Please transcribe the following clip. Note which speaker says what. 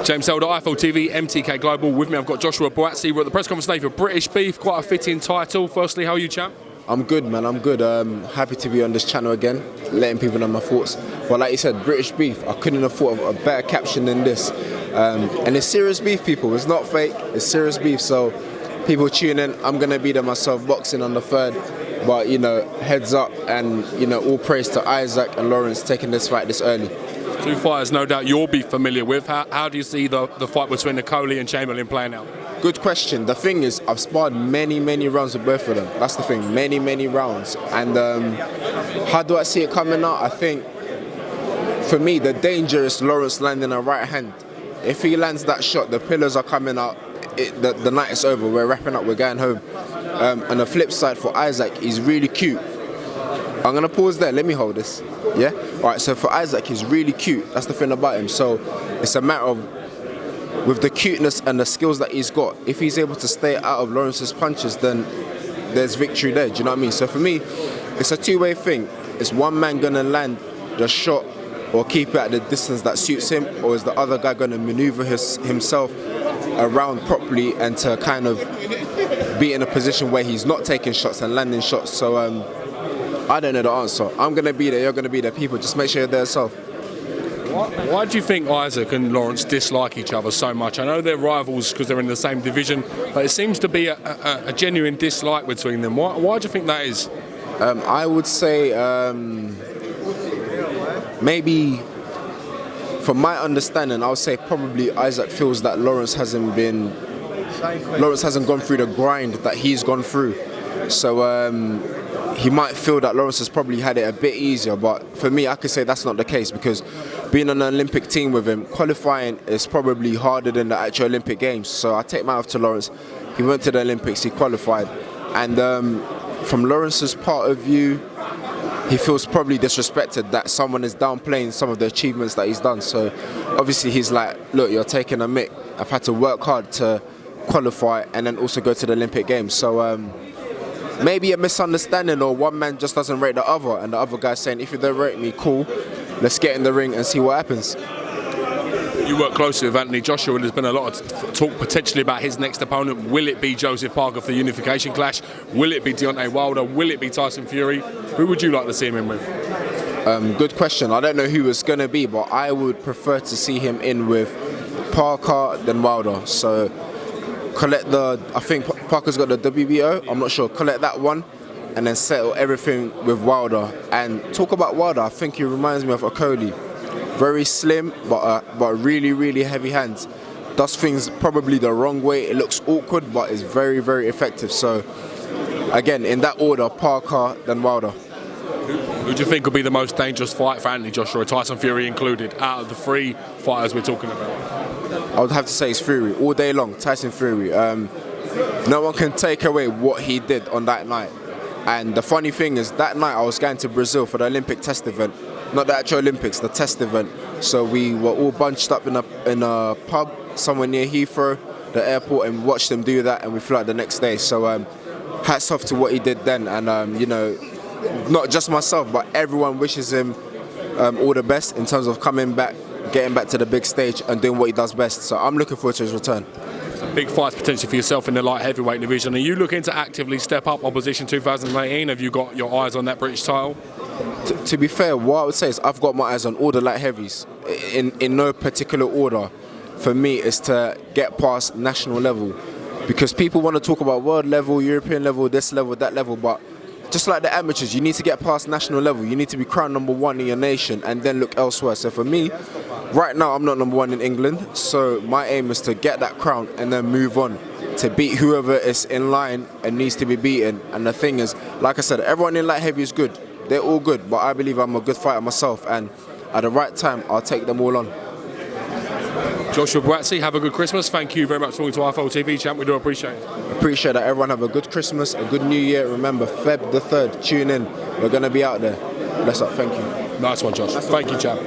Speaker 1: James Elder, IFL TV, MTK Global. With me, I've got Joshua Buatsi. We're at the press conference today for British Beef. Quite a fitting title. Firstly, how are you, champ?
Speaker 2: I'm good, man. I'm good. Happy to be on this channel again, letting people know my thoughts. But like you said, British Beef. I couldn't have thought of a better caption than this. And it's serious beef, people. It's not fake. It's serious beef. So people tune in. I'm gonna be there myself, boxing on the 3rd. But you know, heads up, and you know, all praise to Isaac and Lawrence taking this fight this early.
Speaker 1: Two fighters, no doubt you'll be familiar with. How do you see the fight between Coley and Chamberlain playing out?
Speaker 2: Good question. The thing is, I've sparred many rounds with both of them. That's the thing, many rounds. And how do I see it coming out? I think, for me, the danger is Lawrence landing a right hand. If he lands that shot, the pillars are coming out. The night is over. We're wrapping up. We're going home. And the flip side for Isaac, he's really cute. I'm going to pause there. Let me hold this. Yeah? All right, so for Isaac, he's really cute. That's the thing about him. So it's a matter of, with the cuteness and the skills that he's got, if he's able to stay out of Lawrence's punches, then there's victory there. Do you know what I mean? So for me, it's a two-way thing. Is one man going to land the shot or keep it at the distance that suits him, or is the other guy going to maneuver himself around properly and to kind of be in a position where he's not taking shots and landing shots? So I don't know the answer. I'm going to be there, you're going to be there. People, just make sure you're there yourself.
Speaker 1: Why do you think Isaac and Lawrence dislike each other so much? I know they're rivals because they're in the same division, but it seems to be a genuine dislike between them. Why do you think that is?
Speaker 2: I would say maybe, from my understanding, I would say probably Isaac feels that Lawrence hasn't gone through the grind that he's gone through. So he might feel that Lawrence has probably had it a bit easier, but for me, I could say that's not the case, because being on an Olympic team with him, qualifying is probably harder than the actual Olympic Games. So I take my off to Lawrence. He went to the Olympics, he qualified. And from Lawrence's part of view, he feels probably disrespected that someone is downplaying some of the achievements that he's done. So obviously he's like, look, you're taking a mick. I've had to work hard to qualify and then also go to the Olympic Games. So maybe a misunderstanding, or one man just doesn't rate the other, and the other guy's saying, if you don't rate me, cool, let's get in the ring and see what happens.
Speaker 1: You work closely with Anthony Joshua, and there's been a lot of talk potentially about his next opponent. Will it be Joseph Parker for the unification clash? Will it be Deontay Wilder? Will it be Tyson Fury? Who would you like to see him in with?
Speaker 2: Good question. I don't know who it's going to be, but I would prefer to see him in with Parker than Wilder. So I think Parker's got the WBO, I'm not sure, collect that one and then settle everything with Wilder. And talk about Wilder, I think he reminds me of Coley. Very slim, but really heavy hands. Does things probably the wrong way. It looks awkward, but is very effective. So again, in that order, Parker then Wilder.
Speaker 1: Who do you think will be the most dangerous fight for Anthony Joshua, Tyson Fury included, out of the three fighters we're talking about?
Speaker 2: I would have to say it's Fury, all day long, Tyson Fury. No one can take away what he did on that night. And the funny thing is, that night I was going to Brazil for the Olympic test event. Not the actual Olympics, the test event. So we were all bunched up in a pub somewhere near Heathrow, the airport, and watched him do that, and we flew out the next day. So hats off to what he did then. And you know, not just myself, but everyone wishes him all the best in terms of coming back, getting back to the big stage and doing what he does best. So I'm looking forward to his return.
Speaker 1: Big fights potentially for yourself in the light heavyweight division. Are you looking to actively step up opposition 2018? Have you got your eyes on that British title?
Speaker 2: To be fair, what I would say is I've got my eyes on all the light heavies in no particular order. For me, it's to get past national level, because people want to talk about world level, European level, this level, that level, but just like the amateurs, you need to get past national level. You need to be crowned #1 in your nation and then look elsewhere. So for me, right now I'm not #1 in England, so my aim is to get that crown and then move on to beat whoever is in line and needs to be beaten. And the thing is, like I said, everyone in light heavy is good. They're all good, but I believe I'm a good fighter myself, and at the right time, I'll take them all on.
Speaker 1: Joshua Buatsi, have a good Christmas. Thank you very much for talking to IFL TV, champ. We do appreciate it.
Speaker 2: Appreciate that. Everyone have a good Christmas, a good New Year. Remember, Feb the 3rd, tune in. We're going to be out there. Bless up. Thank you.
Speaker 1: Nice one, Josh. Thank you, champ.